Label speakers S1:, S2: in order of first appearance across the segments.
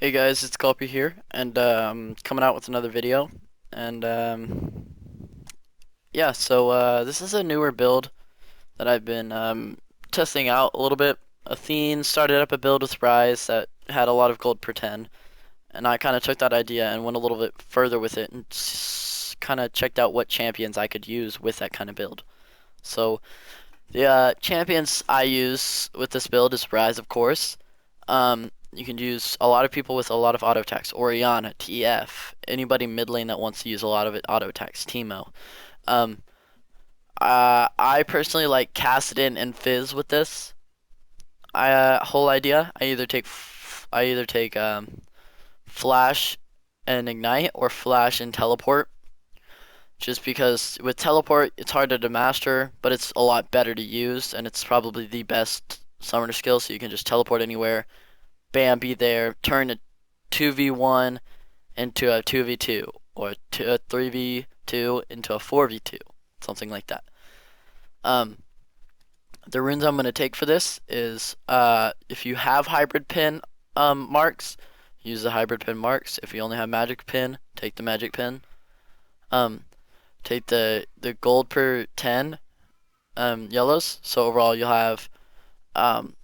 S1: Hey guys, it's Copy here, and coming out with another video. And yeah, so this is a newer build that I've been testing out a little bit. Athene started up a build with Rise that had a lot of gold per 10, and I kind of took that idea and went a little bit further with it and kind of checked out what champions I could use with that kind of build. So the champions I use with this build is Rise, of course. You can use a lot of people with a lot of auto attacks. Orianna, TF, anybody mid lane that wants to use a lot of it, auto attacks. Teemo. Um, I personally like Kassadin and Fizz with this. Whole idea. I either take Flash and Ignite or Flash and Teleport. Just because with Teleport it's harder to master, but it's a lot better to use, and it's probably the best summoner skill. So you can just teleport anywhere, bam, be there, turn a 2v1 into a 2v2, or a 3v2 into a 4v2, something like that. Um, the runes I'm going to take for this is if you have hybrid pin marks, use the hybrid pin marks. If you only have magic pin, take the magic pin. Um, take the gold per 10 yellows. So overall you'll have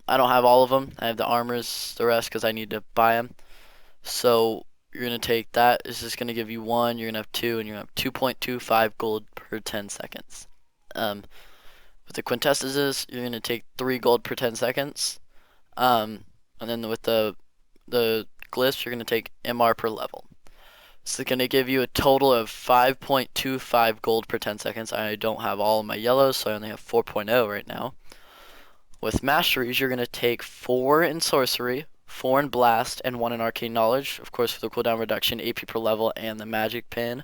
S1: I don't have all of them. I have the armors, the rest because I need to buy them. So you're gonna take that. It's just gonna give you one. You're gonna have two, and you're gonna have 2.25 gold per 10 seconds. Um, with the quintessences, you're gonna take 3 gold per 10 seconds. And then with the glyphs, you're gonna take MR per level. So it's gonna give you a total of 5.25 gold per 10 seconds. I don't have all of my yellows, so I only have 4.0 right now. With masteries, you're going to take 4 in sorcery, 4 in blast, and 1 in arcane knowledge. Of course, for the cooldown reduction, AP per level, and the magic pin.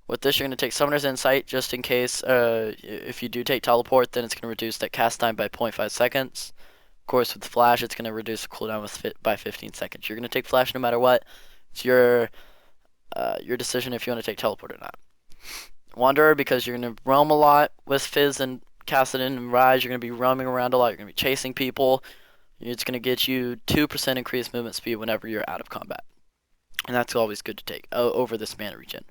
S1: With this, you're going to take summoner's insight, just in case if you do take teleport, then it's going to reduce that cast time by 0.5 seconds. Of course, with flash, it's going to reduce the cooldown by 15 seconds. You're going to take flash no matter what. It's your decision if you want to take teleport or not. Wanderer, because you're going to roam a lot with Fizz and Kassadin and Rise. You're going to be roaming around a lot. You're going to be chasing people. It's going to get you 2% increased movement speed whenever you're out of combat. And that's always good to take over this mana regen.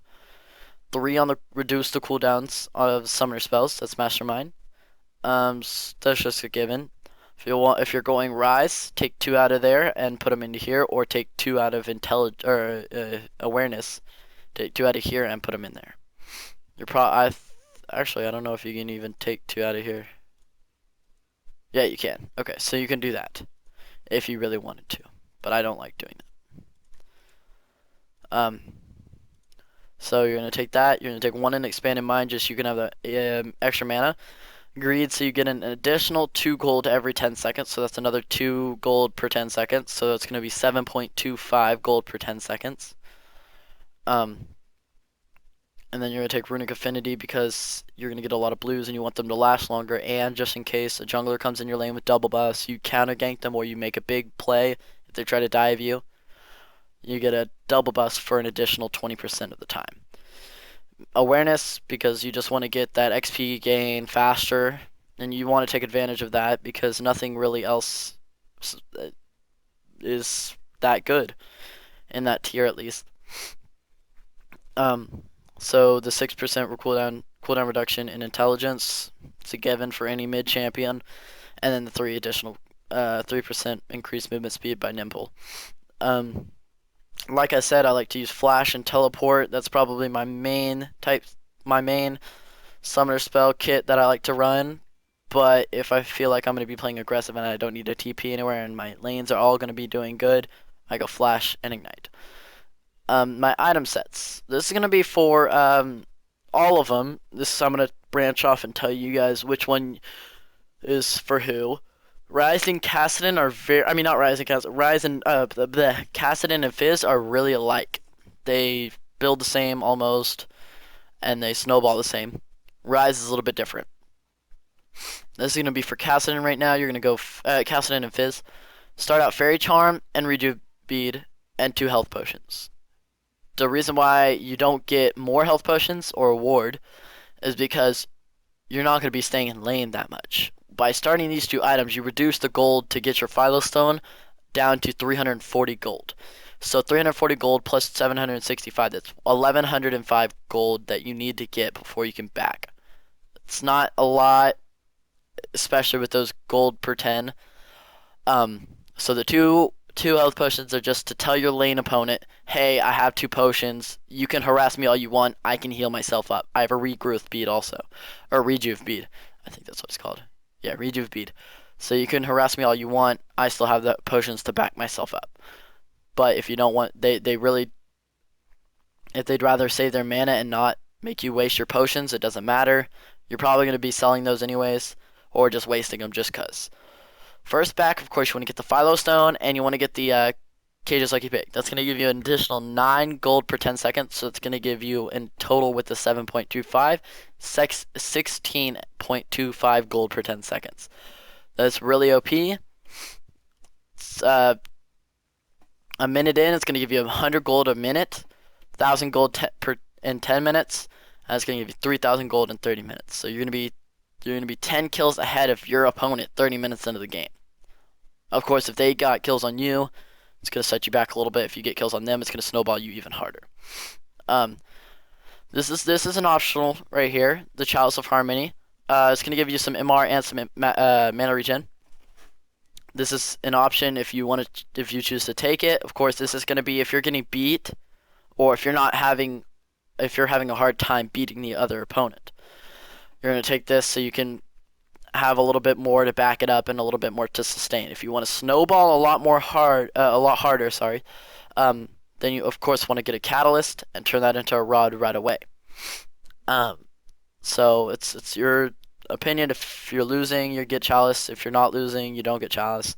S1: 3 on the reduce the cooldowns of summoner spells. That's Mastermind. That's just a given. If you're going Rise, take 2 out of there and put them into here, or take 2 out of awareness. Take 2 out of here and put them in there. Actually, I don't know if you can even take 2 out of here. Yeah, you can. Okay, so you can do that if you really wanted to, but I don't like doing that. So you're gonna take that. You're gonna take 1 in expanded mind, just you can have the extra mana. Greed, so you get an additional 2 gold every 10 seconds, so that's another 2 gold per 10 seconds. So that's gonna be 7.25 gold per 10 seconds. And then you're going to take Runic Affinity because you're going to get a lot of blues and you want them to last longer. And just in case a jungler comes in your lane with double buffs, you counter gank them or you make a big play if they try to dive you. You get a double buff for an additional 20% of the time. Awareness, because you just want to get that XP gain faster. And you want to take advantage of that because nothing really else is that good in that tier at least. So the 6% cooldown reduction in intelligence, it's a given for any mid champion, and then the 3% increased movement speed by Nimble. Like I said, I like to use flash and teleport. That's probably my main summoner spell kit that I like to run. But if I feel like I'm going to be playing aggressive and I don't need a TP anywhere and my lanes are all going to be doing good, I go flash and ignite. My item sets. This is going to be for all of them. I'm going to branch off and tell you guys which one is for who. Rise and Kassadin are not Rise and Kassadin. Rise and Kassadin and Fizz are really alike. They build the same almost, and they snowball the same. Rise is a little bit different. This is going to be for Kassadin right now. You're going to go Kassadin and Fizz. Start out Fairy Charm and Rejuve Bead and 2 health potions. The reason why you don't get more health potions or a ward is because you're not going to be staying in lane that much. By starting these 2 items, you reduce the gold to get your Philo Stone down to 340 gold. So 340 gold plus 765, that's 1105 gold that you need to get before you can back. It's not a lot, especially with those gold per 10. So the two health potions are just to tell your lane opponent, hey, I have 2 potions. You can harass me all you want. I can heal myself up. I have a regrowth bead also, or rejuve bead. I think that's what it's called. Yeah, rejuve bead. So you can harass me all you want. I still have the potions to back myself up. But if you don't want, they really, if they'd rather save their mana and not make you waste your potions, it doesn't matter. You're probably going to be selling those anyways, or just wasting them just cause. First back, of course, you want to get the Philo Stone, and you want to get the Cage's Lucky Pick. That's going to give you an additional 9 gold per 10 seconds, so it's going to give you, in total with the 7.25, 16.25 gold per 10 seconds. That's really OP. It's, a minute in, it's going to give you 100 gold a minute, 1,000 gold in 10 minutes, and it's going to give you 3,000 gold in 30 minutes. So you're going to be 10 kills ahead of your opponent 30 minutes into the game. Of course, if they got kills on you, it's going to set you back a little bit. If you get kills on them, it's going to snowball you even harder. This is an optional right here, the Chalice of Harmony. It's going to give you some MR and some mana regen. This is an option if you choose to take it. Of course, this is going to be if you're getting beat, or if you're having a hard time beating the other opponent. You're going to take this so you can have a little bit more to back it up and a little bit more to sustain. If you want to snowball a lot harder, then you of course want to get a catalyst and turn that into a rod right away. So it's your opinion. If you're losing, you get chalice. If you're not losing, you don't get chalice.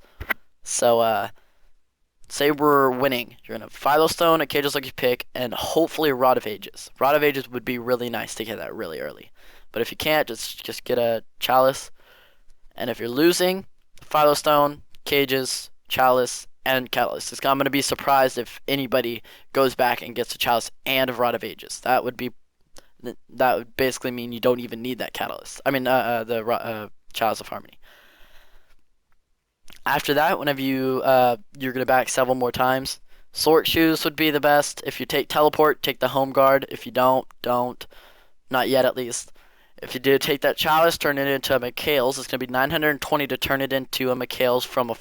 S1: So say we're winning, you're gonna Philo Stone, a Cage's Lucky Pick, and hopefully a Rod of Ages. Rod of Ages would be really nice to get that really early. But if you can't, just get a chalice. And if you're losing, Philo Stone, Cages, chalice, and catalyst. I'm gonna be surprised if anybody goes back and gets a chalice and a Rod of Ages. That would basically mean you don't even need that catalyst. I mean, the Chalice of Harmony. After that, whenever you're gonna back several more times, Sword Shoes would be the best. If you take Teleport, take the Home Guard. If you don't. Not yet, at least. If you do take that Chalice, turn it into a Mikael's. It's gonna be 920 to turn it into a Mikael's from a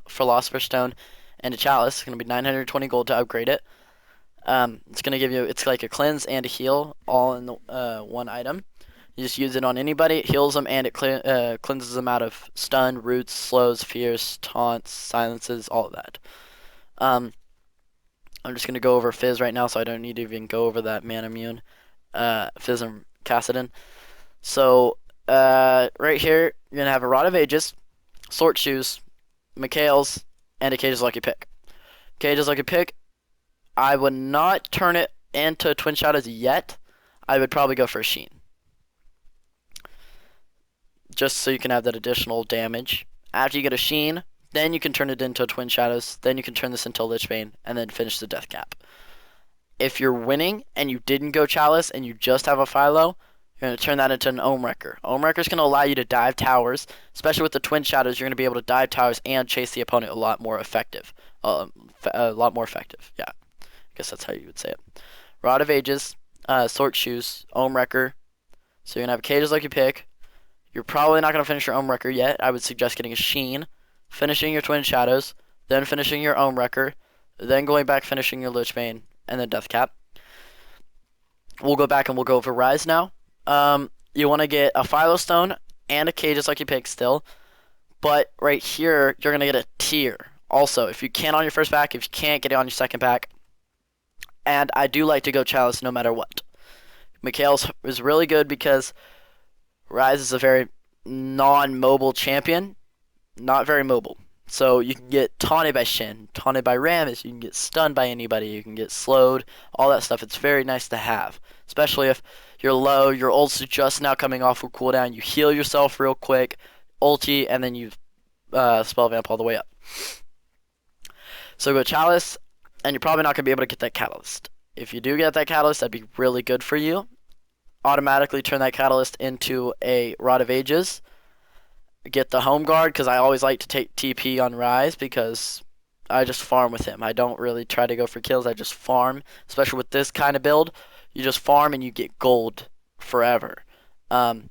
S1: Philosopher's Stone and a Chalice. It's gonna be 920 gold to upgrade it. It's gonna give you, it's like a cleanse and a heal all in the one item. You just use it on anybody, it heals them, and it cleanses them out of stun, roots, slows, fears, taunts, silences, all of that. I'm just gonna go over Fizz right now, so I don't need to even go over that Man Immune, Fizz and Kassadin. So right here, you're gonna have a Rod of Ages, Sword Shoes, Mikael's, and a Cage's Lucky Pick. Cage's Lucky Pick, I would not turn it into Twin Shadows yet. I would probably go for a Sheen, just so you can have that additional damage. After you get a Sheen, then you can turn it into a Twin Shadows, then you can turn this into a Lich Bane, and then finish the Death Cap. If you're winning and you didn't go Chalice and you just have a Philo, you're going to turn that into an Ohm Wrecker. Ohm Wrecker is going to allow you to dive towers, especially with the Twin Shadows. You're going to be able to dive towers and chase the opponent a lot more effective. Yeah, I guess that's how you would say it. Rod of Ages, Sword Shoes, Ohm Wrecker. So you're going to have a Cage's Lucky Pick. You're probably not going to finish your Ohm Wrecker yet. I would suggest getting a Sheen, finishing your Twin Shadows, then finishing your Ohm Wrecker, then going back finishing your Lich Bane, and then Death Cap. We'll go back and we'll go over Rise now. You want to get a Philo Stone and a Cage's Lucky Pick still, but right here you're going to get a tier. Also, if you can on your first back, if you can't, get it on your second back. And I do like to go Chalice no matter what. Mikael's is really good because Rise is a very non-mobile champion. Not very mobile. So you can get taunted by Shin, taunted by Rammus, you can get stunned by anybody, you can get slowed, all that stuff. It's very nice to have. Especially if you're low, your ult's just now coming off with cooldown, you heal yourself real quick, ulti, and then you spell vamp all the way up. So go Chalice, and you're probably not going to be able to get that Catalyst. If you do get that Catalyst, that'd be really good for you. Automatically turn that Catalyst into a Rod of Ages. Get the Home Guard, because I always like to take TP on Rise, because I just farm with him. I don't really try to go for kills. I just farm, especially with this kind of build. You just farm and you get gold forever. Um,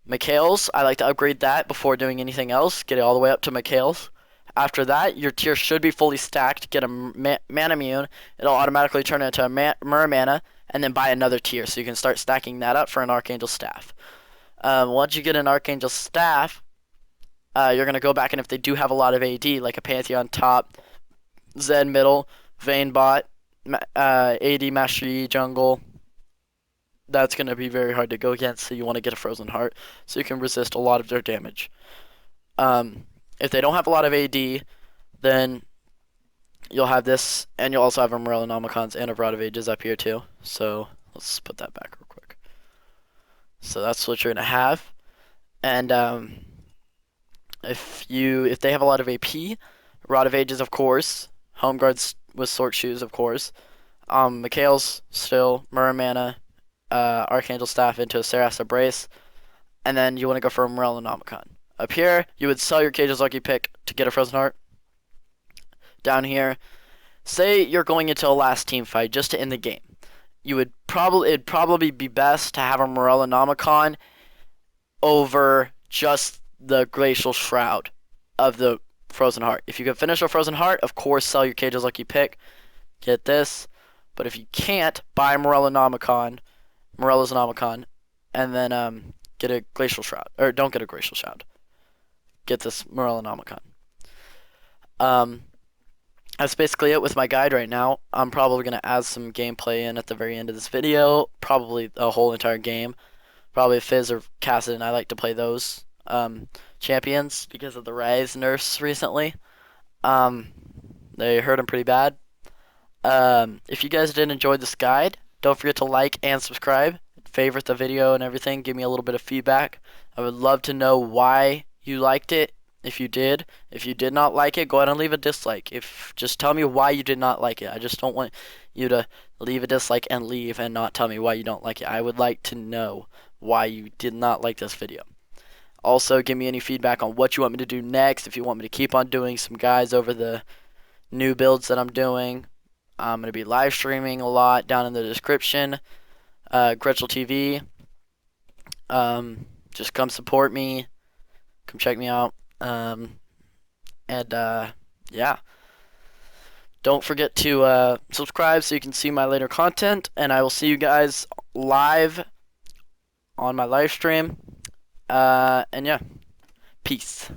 S1: Mikhail's, I like to upgrade that before doing anything else. Get it all the way up to Mikhail's. After that, your tier should be fully stacked. Get a mana immune. It'll automatically turn into a Mirror Mana, and then buy another tier. So you can start stacking that up for an Archangel Staff. Once you get an Archangel Staff, you're going to go back, and if they do have a lot of AD, like a Pantheon top, Zed middle, Vayne bot, AD Master Yi jungle, that's going to be very hard to go against, so you want to get a Frozen Heart so you can resist a lot of their damage. If they don't have a lot of AD, then you'll have this, and you'll also have a Morellonomicons and a Rod of Ages up here too. So let's put that back real quick. So that's what you're going to have. And if they have a lot of AP, Rod of Ages, of course, Home Guards with Sword Shoes, of course, Mikhail's still, Mirror Mana, Archangel Staff into a Sarasa Brace, and then you want to go for a Morellonomicon. Up here, you would sell your Cage's Lucky Pick to get a Frozen Heart. Down here, say you're going into a last team fight just to end the game. It'd probably be best to have a Morellonomicon over just the Glacial Shroud of the Frozen Heart. If you can finish a Frozen Heart, of course, sell your Cage's Lucky Pick. Get this. But if you can't, buy Morellonomicon, and then get a Glacial Shroud. Or don't get a Glacial Shroud. Get this Morellonomicon. That's basically it with my guide right now. I'm probably going to add some gameplay in at the very end of this video. Probably a whole entire game. Probably Fizz or Kassadin. I like to play those champions because of the Ryze nerfs recently. They hurt him pretty bad. If you guys did enjoy this guide, don't forget to like and subscribe. Favorite the video and everything. Give me a little bit of feedback. I would love to know why you liked it. If you did not like it, go ahead and leave a dislike. Just tell me why you did not like it. I just don't want you to leave a dislike and leave and not tell me why you don't like it. I would like to know why you did not like this video. Also, give me any feedback on what you want me to do next. If you want me to keep on doing some guides over the new builds that I'm doing. I'm going to be live streaming a lot down in the description. Gretchel TV. Just come support me. Come check me out. Yeah. Don't forget to subscribe so you can see my later content. And I will see you guys live on my live stream. And yeah. Peace.